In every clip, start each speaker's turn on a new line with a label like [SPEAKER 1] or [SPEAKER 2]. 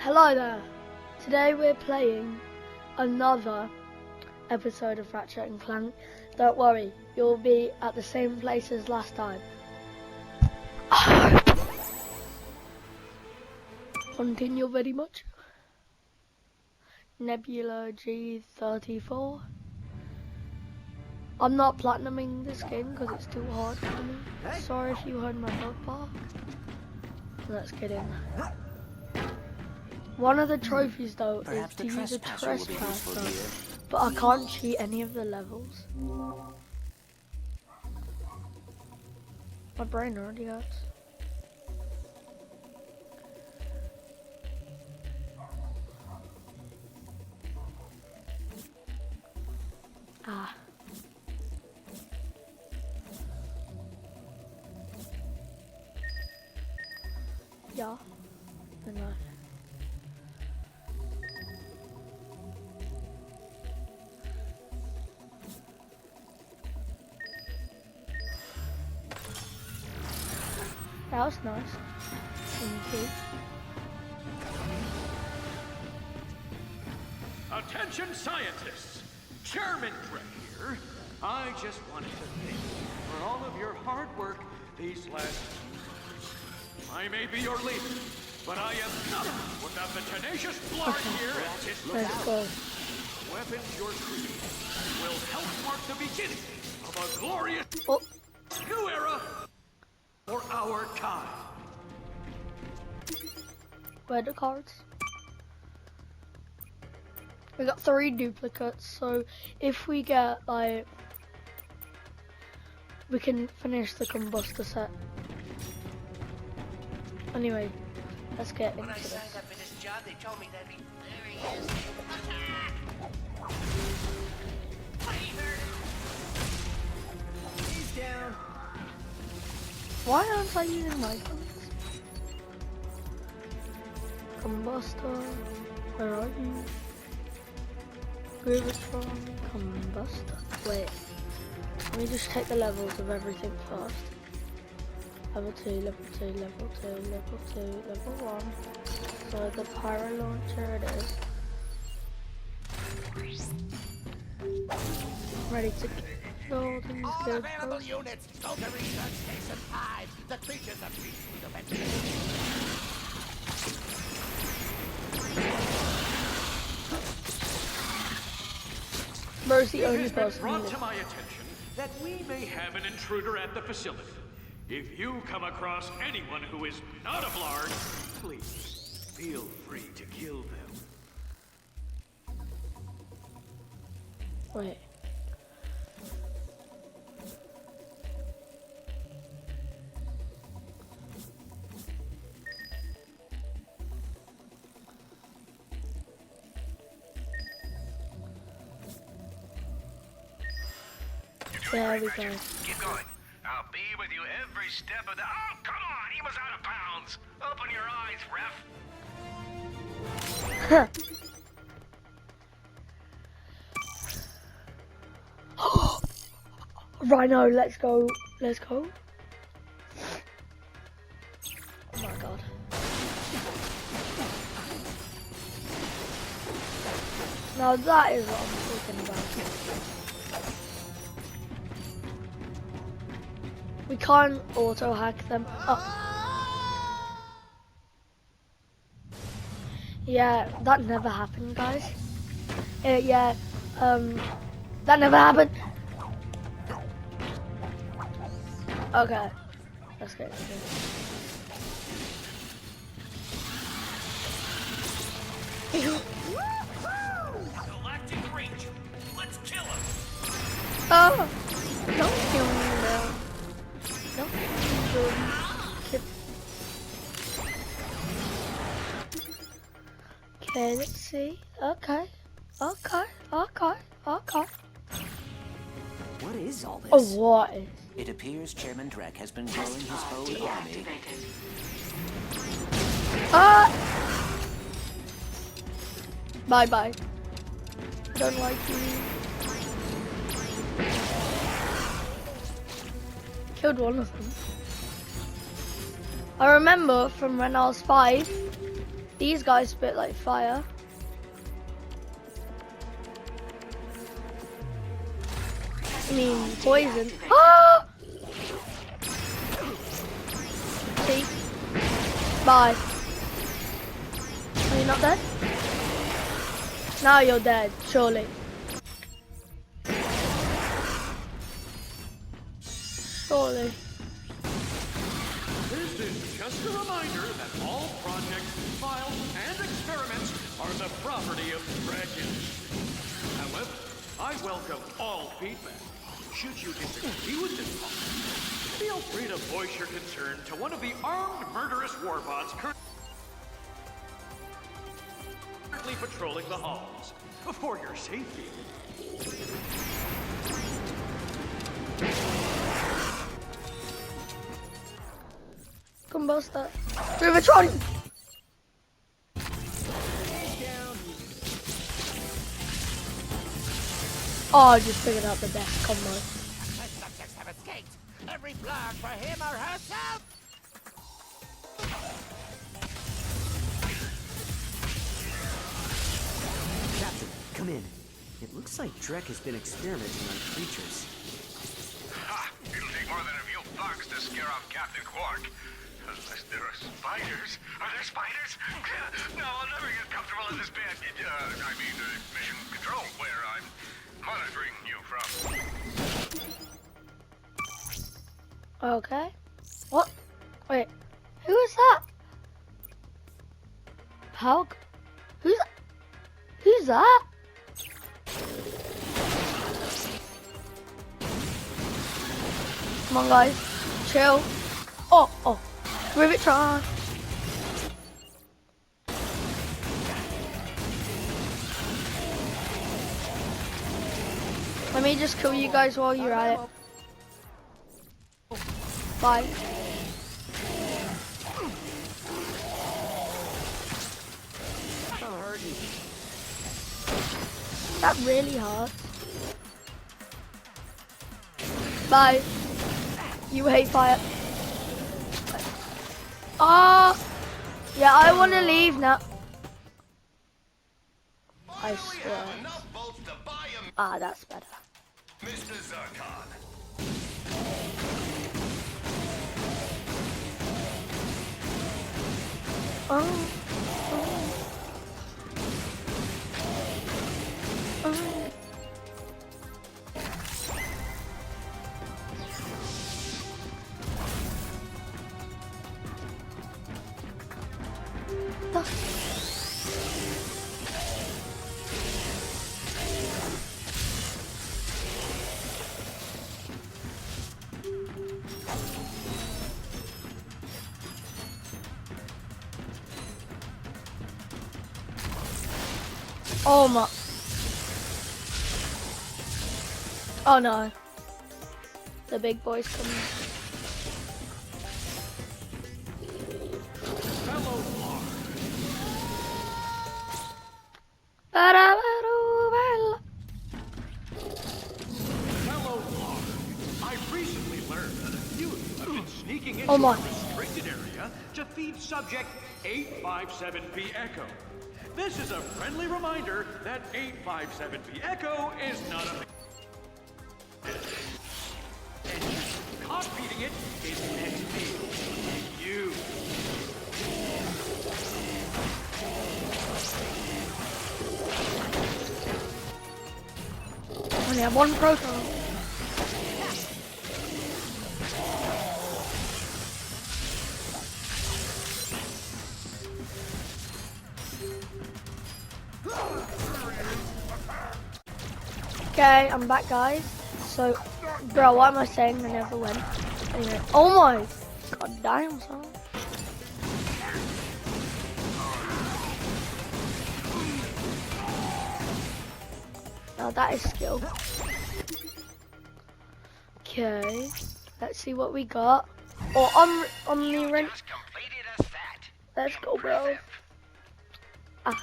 [SPEAKER 1] Hello there. Today we're playing another episode of Ratchet and Clank. Don't worry, you'll be at the same place as last time. Continue very much. Nebula G34. I'm not platinuming this game because it's too hard for me. Sorry if you heard my dog bark. Let's get in. One of the trophies though is to use a trespasser, but I can't cheat any of the levels. My brain already hurts. Ah. Ja. Genau. That was nice. Thank you.
[SPEAKER 2] Attention scientists! Chairman Drake here. I just wanted to thank you for all of your hard work these last few years. I may be your leader, but I am nothing without the tenacious Blarg here at his lookout. Weapons you're creating will help mark the beginning of a glorious new era for our kind.
[SPEAKER 1] Where are the cards? We got 3 duplicates, so if we get like, we can finish the combustor set. Anyway, let's get into this. When I signed up for this job, they told me that'd be very easy.
[SPEAKER 2] He's down.
[SPEAKER 1] Why aren't I using my guns? Combustor, where are you? Gravitron, combustor. Wait, let me just take the levels of everything first. Level 2, level 2, level 2, level 2, level 1. So the pyro launcher it is. Ready to kill these
[SPEAKER 3] all
[SPEAKER 1] good
[SPEAKER 3] available
[SPEAKER 1] folks.
[SPEAKER 3] units, go to Research Station 5. The creatures have reached the ventilation.
[SPEAKER 1] Where's the
[SPEAKER 2] It
[SPEAKER 1] only
[SPEAKER 2] has been
[SPEAKER 1] person
[SPEAKER 2] brought
[SPEAKER 1] who
[SPEAKER 2] to my attention that we may have an intruder at the facility. If you come across anyone who is not a Blarg, please feel free to kill them.
[SPEAKER 1] Wait. There we go.
[SPEAKER 4] Keep going. I'll be with you every step of the... Oh, come on! He was out of bounds! Open your eyes, ref!
[SPEAKER 1] Rhino, let's go. Let's go. Oh my god. Now that is what I'm talking about. We can't auto hack them. Oh. Yeah, that never happened, guys. Yeah, that never happened. Okay, let's get into it.
[SPEAKER 2] Galactic Ranger, let's kill him.
[SPEAKER 1] Oh, don't kill me now. Don't kill me. Okay, let's see. Okay.
[SPEAKER 5] What is all this?
[SPEAKER 1] Oh, what is?
[SPEAKER 5] It appears Chairman Drek has been growing his own army.
[SPEAKER 1] Bye bye. Don't like you. Killed one of them. I remember from when I was 5, These guys spit like fire. I mean, poison. Ah! See? Bye. Are you not dead? Now you're dead, surely. Surely.
[SPEAKER 2] This is just a reminder that all projects, files, and experiments are the property of Ratchet. However, I welcome all feedback. Should you disagree with this policy, feel free to voice your concern to one of the armed murderous warbots currently patrolling the halls. For your safety.
[SPEAKER 1] Combuster. Rivertron! Oh, I just figured out the best combo.
[SPEAKER 3] The subjects have escaped. Every blood for him or herself.
[SPEAKER 6] Captain, come in. It looks like Drek has been experimenting on creatures.
[SPEAKER 4] Ha! It'll take more than a few bugs to scare off Captain Quark. Unless there are spiders. Are there spiders? No, I'll never get comfortable in this bed. Mission control, where I'm monitoring you from.
[SPEAKER 1] Okay. What? Wait. Who is that? How? Who's that? Come on, guys. Chill. Oh. Rivetron. Let me just kill you guys while you're at it. Bye. That really hard. Bye. You hate fire. Ah! Yeah, I want to leave now. I swear. Ah, that's better.
[SPEAKER 4] Mr. Zarkon.
[SPEAKER 1] Oh. Oh my. Oh no. The big boy's coming.
[SPEAKER 2] I recently learned that a few of you have been sneaking into
[SPEAKER 1] Oh my.
[SPEAKER 2] a restricted area to feed subject 857P Echo. This is a friendly reminder that 857P Echo is not a... And caught feeding it is next to you.
[SPEAKER 1] I only have one proton. Okay, I'm back, guys. So, bro, what am I saying? I never went. Anyway, oh my god damn, son. Now that is skill. Okay, let's see what we got. Oh, Omni-Rent. Let's go, bro. Ah,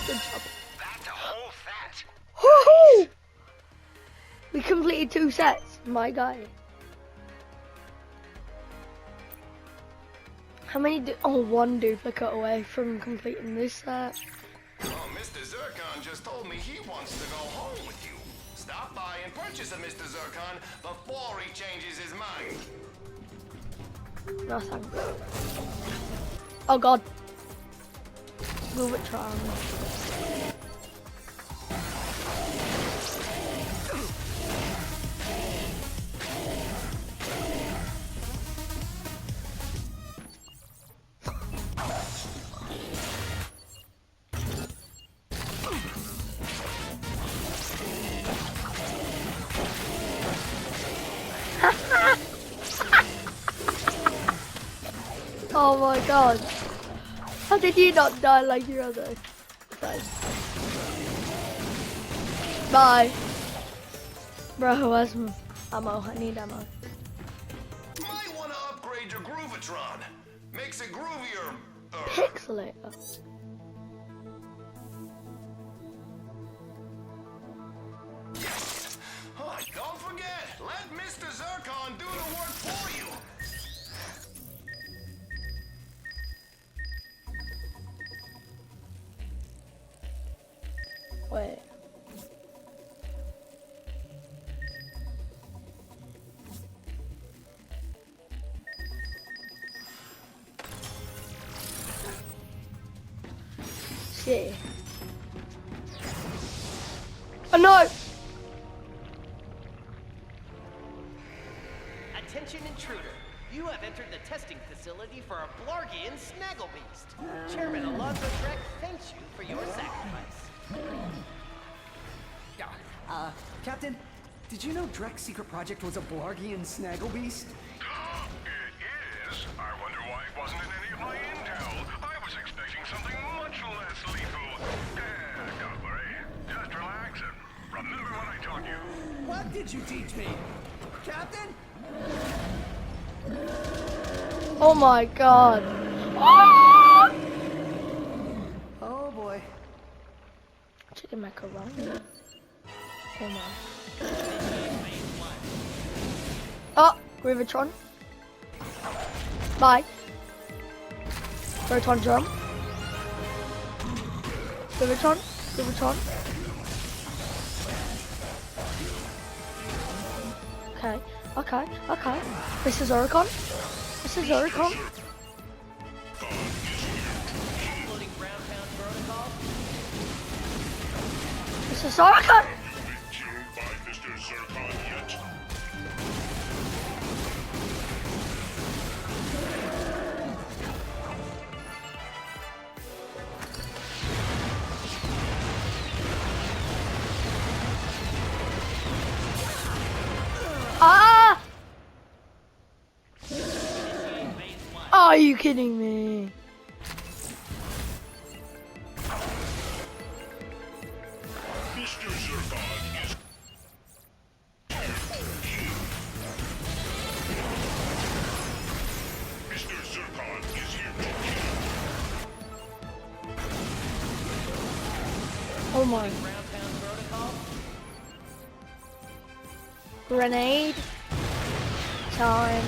[SPEAKER 1] good job.
[SPEAKER 4] That's a whole set.
[SPEAKER 1] Woohoo! We completed 2 sets, my guy. How many? One duplicate away from completing this set.
[SPEAKER 7] Oh, Mr. Zircon just told me he wants to go home with you. Stop by and purchase a Mr. Zircon before he changes his mind.
[SPEAKER 1] No thanks. Oh god. Move it, try. Oh my god. How did you not die like your other friend? Bye. Bro, where's my ammo? I need ammo.
[SPEAKER 7] Might want to upgrade your Groovatron. Makes it groovier.
[SPEAKER 1] Pixelator.
[SPEAKER 7] Yes. Oh, don't forget, let Mr. Zircon do the work for you.
[SPEAKER 1] Wait. See. Oh no!
[SPEAKER 8] Attention intruder. You have entered the testing facility for a Blargian Snagglebeast. Chairman Alonzo Drek thanks you for your sacrifice.
[SPEAKER 6] Captain, did you know Drek's secret project was a Blargian Snagglebeast?
[SPEAKER 4] It is. I wonder why it wasn't in any of my intel. I was expecting something much less lethal. Don't worry. Just relax and remember what I taught you.
[SPEAKER 6] What did you teach me? Captain?
[SPEAKER 1] Oh my god. Ah!
[SPEAKER 6] Oh boy.
[SPEAKER 1] Chicken macaroni. Oh my. Oh, Rivertron. Bye. Rivertron jump. Rivertron. Rivertron. Okay. Okay. Okay. This is Oricon. This is Oricon.
[SPEAKER 8] Including ground pound protocol.
[SPEAKER 1] This is Oricon.
[SPEAKER 4] Killed by Mr. Zircon yet?
[SPEAKER 1] Ah! Are you kidding me?
[SPEAKER 4] Mr. Zircon is Mr. Zircon is here to kill.
[SPEAKER 1] Oh my.
[SPEAKER 8] Ground pound protocol.
[SPEAKER 1] Grenade. Time.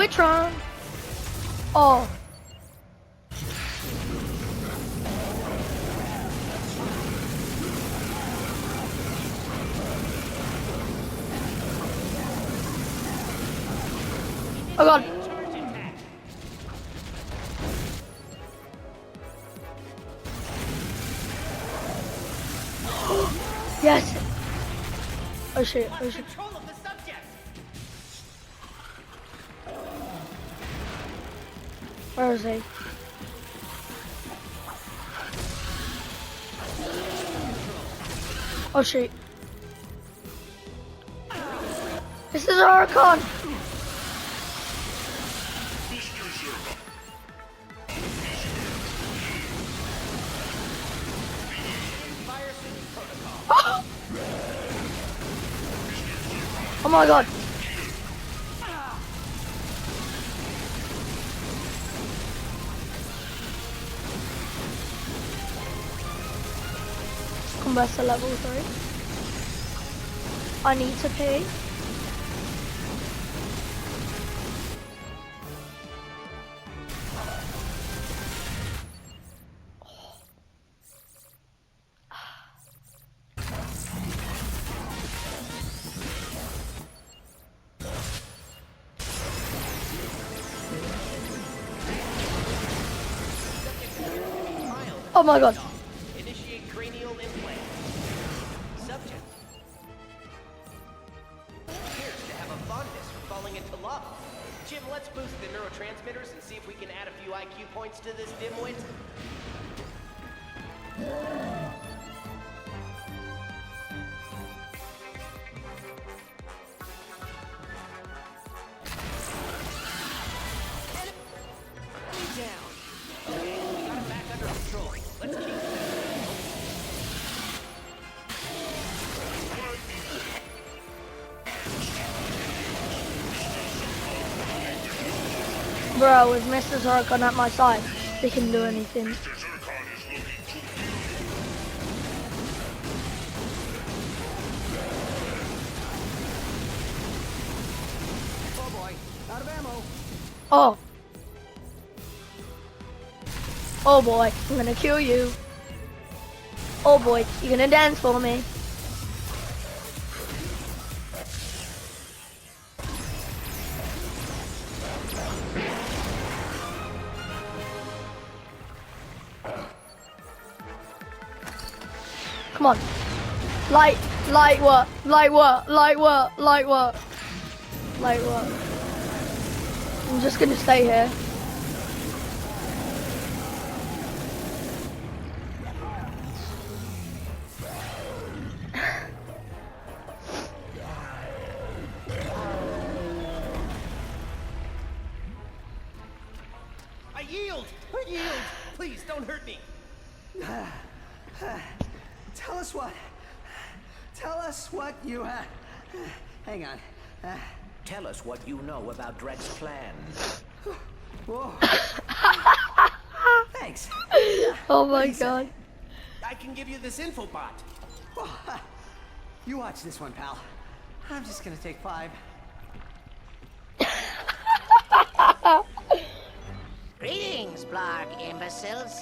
[SPEAKER 1] Witron. Oh. Oh god. Yes. Oh shit. Oh shit.
[SPEAKER 8] Control of the subject.
[SPEAKER 1] Where is he? Oh shit. This is Oricon.
[SPEAKER 4] Mr. Zircon.
[SPEAKER 8] Fire suit protocol.
[SPEAKER 1] Oh my god. Compress to level 3. I need to pee. Oh my god.
[SPEAKER 8] Initiate cranial implant. Subject appears to have a fondness for falling into lava. Jim, let's boost the neurotransmitters and see if we can add a few IQ points to this dimwit.
[SPEAKER 1] Bro, with Mr. Zircon at my side, they can do anything.
[SPEAKER 6] Oh boy, out of ammo.
[SPEAKER 1] Oh. Oh boy, I'm gonna kill you. Oh boy, you're gonna dance for me. Come on. Light what? Light what? Light what? Light what? Light what? I'm just gonna stay here.
[SPEAKER 8] I yield! I yield! Please, don't hurt me!
[SPEAKER 6] Tell us what. Tell us what you have. Hang on.
[SPEAKER 5] Tell us what you know about Dreck's plan.
[SPEAKER 6] Whoa. Thanks.
[SPEAKER 1] Oh my god.
[SPEAKER 8] I can give you this infobot.
[SPEAKER 6] You watch this one, pal. I'm just gonna take 5.
[SPEAKER 9] Greetings, Blarg imbeciles.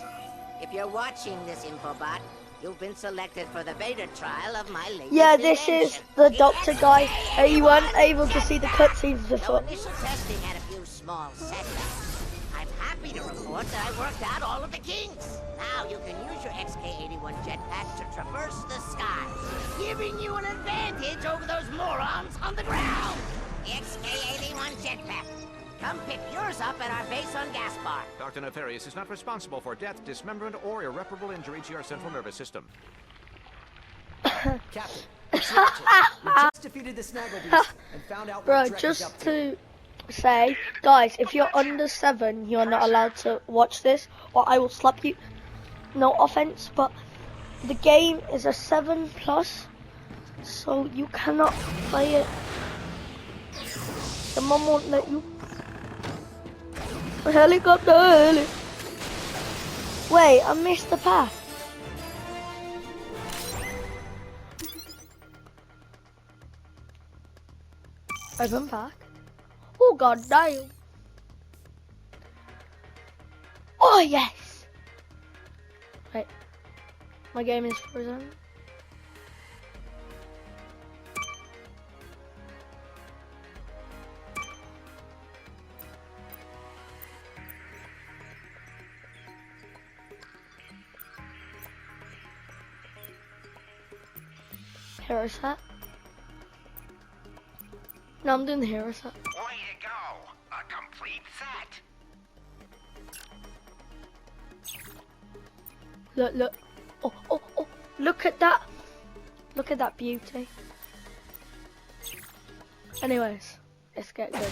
[SPEAKER 9] If you're watching this infobot, you've been selected for the beta trial of my latest
[SPEAKER 1] Yeah, this
[SPEAKER 9] invention,
[SPEAKER 1] is the doctor guy. You weren't able to see the cutscenes
[SPEAKER 9] Though
[SPEAKER 1] before.
[SPEAKER 9] initial testing had a few small setbacks, I'm happy to report that I worked out all of the kinks. Now you can use your XK-81 jetpack to traverse the skies, giving you an advantage over those morons on the ground. The XK-81 jetpack. Come pick yours up at our base on Gaspar.
[SPEAKER 10] Dr. Nefarious is not responsible for death, dismemberment, or irreparable injury to your central nervous system.
[SPEAKER 6] Captain, it's Ratchet. We just defeated the Snaggle Beast and found out
[SPEAKER 1] Bro,
[SPEAKER 6] what Dreck is
[SPEAKER 1] just
[SPEAKER 6] up to.
[SPEAKER 1] to say, guys, if you're under 7, you're not allowed to watch this, or I will slap you. No offense, but the game is a 7+, so you cannot play it. The mum won't let you. A helicopter, Wait, I missed the path. Open pack. Oh god damn. Oh yes. Wait. My game is frozen. Hero set. No, I'm doing the hero set.
[SPEAKER 7] Way to go! A complete set!
[SPEAKER 1] Look, look. Oh, oh, oh. Look at that. Look at that beauty. Anyways, let's get good.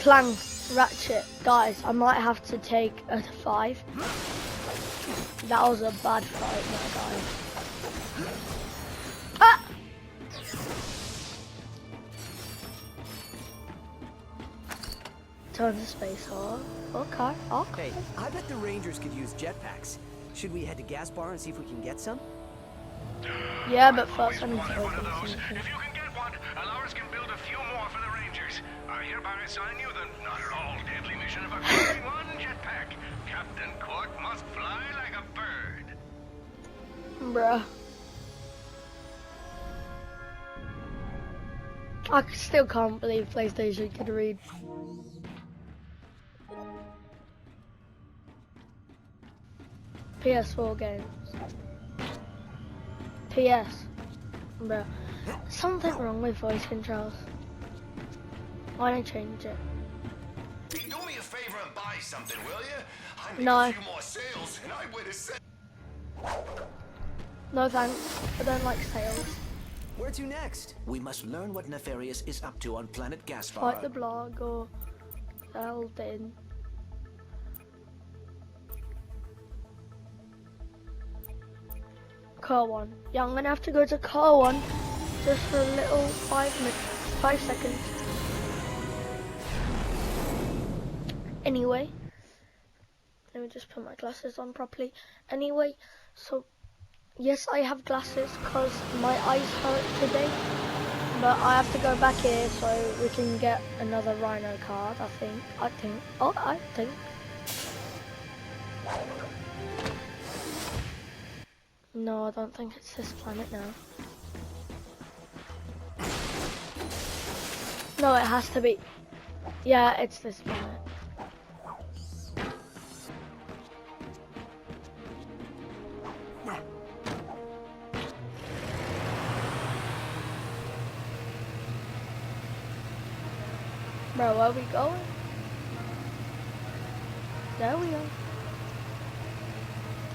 [SPEAKER 1] Clank, Ratchet. Guys, I might have to take a 5. That was a bad fight, my guy. Ah! Turn the space on. Okay, okay.
[SPEAKER 6] Hey, I bet the Rangers could use jetpacks. Should we head to Gas Bar and see if we can get some?
[SPEAKER 1] Yeah, but first I need to
[SPEAKER 4] One of
[SPEAKER 1] open
[SPEAKER 4] those.
[SPEAKER 1] something.
[SPEAKER 4] If you can get one, Alars can build a few more for the Rangers. I hereby assign you the not at all deadly mission of acquiring one jetpack. Captain Quark must fly like a bird.
[SPEAKER 1] Bruh. I still can't believe PlayStation can read. PS4 games. PS. Bruh. Something wrong with voice controls. Why don't I change it?
[SPEAKER 7] Hey, do me a favor and buy something, will you? I make
[SPEAKER 1] No.
[SPEAKER 7] a few more sales, and I win a set.
[SPEAKER 1] No thanks. I don't like sales.
[SPEAKER 6] Where to next?
[SPEAKER 5] We must learn what Nefarious is up to on planet
[SPEAKER 1] Fight
[SPEAKER 5] Gaspar.
[SPEAKER 1] the blog or Elden. Car one. Yeah, I'm gonna have to go to car one just for a little 5 seconds. Anyway, let me just put my glasses on properly. Anyway, so yes, I have glasses because my eyes hurt today, but I have to go back here so we can get another Rhino card. I think. No, I don't think it's this planet now. No, it has to be. Yeah, it's this planet. Bro, where are we going? There we are.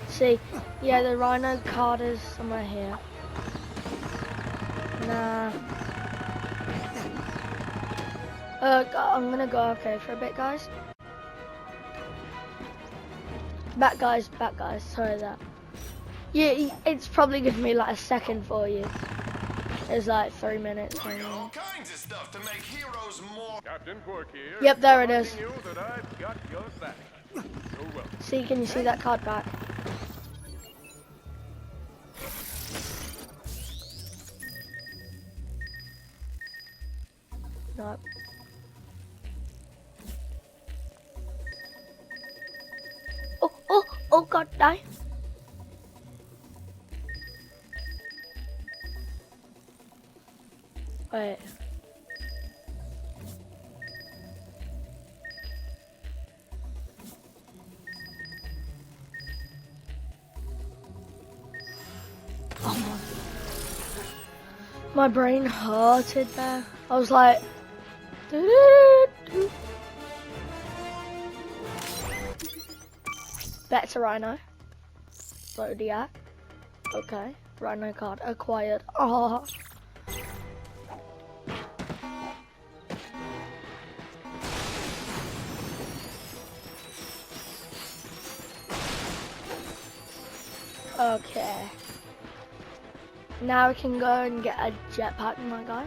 [SPEAKER 1] See, yeah, the Rhino card is somewhere here. Nah. I'm gonna go okay for a bit, guys. Back, guys. Sorry that. Yeah, it's probably gonna be like a second for you. It's like 3 minutes.
[SPEAKER 7] I got all kinds of stuff to make heroes more.
[SPEAKER 2] Captain Quark here.
[SPEAKER 1] Yep, there it is.
[SPEAKER 2] Reminding you that I've got your back. So well.
[SPEAKER 1] See, can you see that card back? No. Oh God, die. Wait. Oh, my brain hurted there. I was like, better Rhino. Zodiac. Okay. Rhino card acquired. Oh. Okay. Now we can go and get a jetpack, my guy.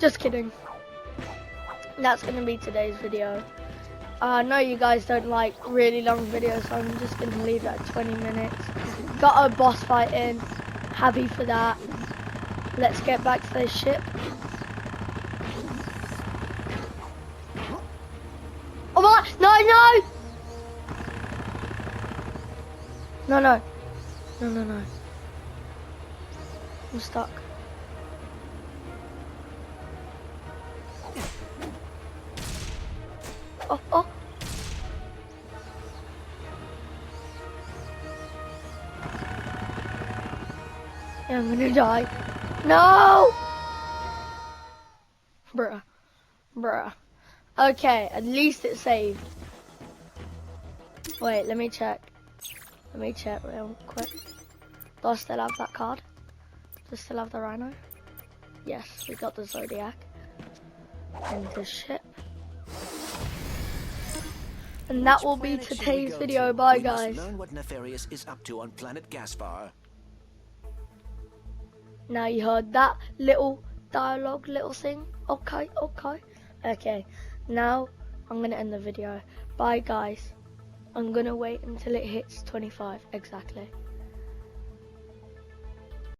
[SPEAKER 1] Just kidding. That's gonna be today's video. I know you guys don't like really long videos, so I'm just gonna leave it at 20 minutes. Got a boss fight in. Happy for that. Let's get back to this ship. Oh my! No! No. I'm stuck. Oh. Yeah, I'm gonna die. No! Bruh. Okay, at least it saved. Wait, let me check. Real quick. Do I still have that card? Do I still have the Rhino? Yes, we got the Zodiac. And the ship. And that will be today's video. Bye, guys.
[SPEAKER 5] We must learn what Nefarious is up to on planet Gaspar.
[SPEAKER 1] Now you heard that little dialogue, little thing. Okay. Okay, now I'm gonna end the video. Bye, guys. I'm gonna wait until it hits 25 exactly.